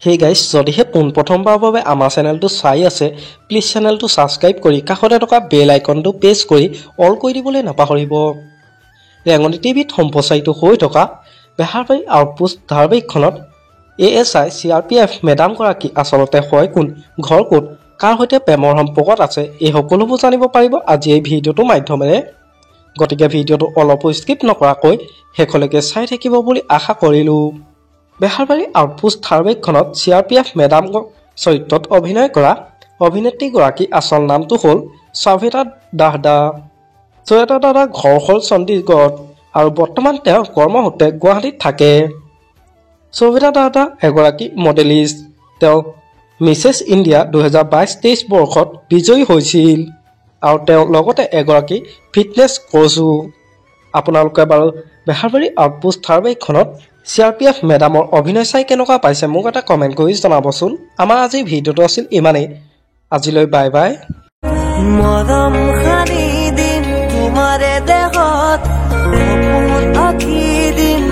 Hey guys, যদিহে পোনপ্ৰথমবাৰৰ বাবে আমাৰ চেনেলটো চাই আছে, প্লিজ চেনেলটো সাবস্ক্ৰাইব কৰি কাষতে থকা বেল আইকনটো প্ৰেছ কৰি অল কৰি দিবলৈ নাপাহৰিব। ৰেঙনি টিভিত সম্প্ৰচাৰিত হৈ থকা বেহাৰবাৰী আউটপোষ্ট ধাৰাবাহিকখনত ASI CRPF মেডাম গৰাকী আচলতে হয় কোন, ঘৰ ক'ত, কাৰ সৈতে প্ৰেমৰ সম্পৰ্কত আছে, এই সকলোবোৰ জানিব পাৰিব আজি এই ভিডিঅ'টোৰ মাধ্যমেৰে। গতিকে ভিডিঅ'টো অলপো স্কিপ নকৰাকৈ শেষলৈকে চাই থাকিব বুলি আশা কৰিলোঁ। বেহাৰবাৰী আউটপোষ্ট ধাৰাবাহিকখনত CRPF মেডাম চৰিত্ৰত অভিনয় কৰা অভিনেত্ৰীগৰাকী আচল নামটো হ'ল সবিতা দাহদা। সবিতা দাদাৰ ঘৰ হ'ল চণ্ডীগড়ত আৰু বৰ্তমান তেওঁ কৰ্মসূত্ৰে গুৱাহাটীত থাকে। সবিতা দাহদা এগৰাকী মডেলিষ্ট। তেওঁ মিছেছ ইণ্ডিয়া 2022-23 বৰ্ষত বিজয়ী হৈছিল আৰু তেওঁ লগতে এগৰাকী ফিটনেছ কোচো। আপোনালোকে বাৰু বেহাৰবাৰী আউটপোষ্ট ধাৰাবাহিকখনত CRPF মেডামৰ অভিনয় চাই কেনেকুৱা পাইছে মোক এটা কমেণ্ট কৰি জনাবচোন। আমাৰ আজিৰ ভিডিঅ'টো আছিল ইমানেই। আজিলৈ বাই বাই। মৰম খানি দিম তোমাৰে দেহত, আঁকি দিম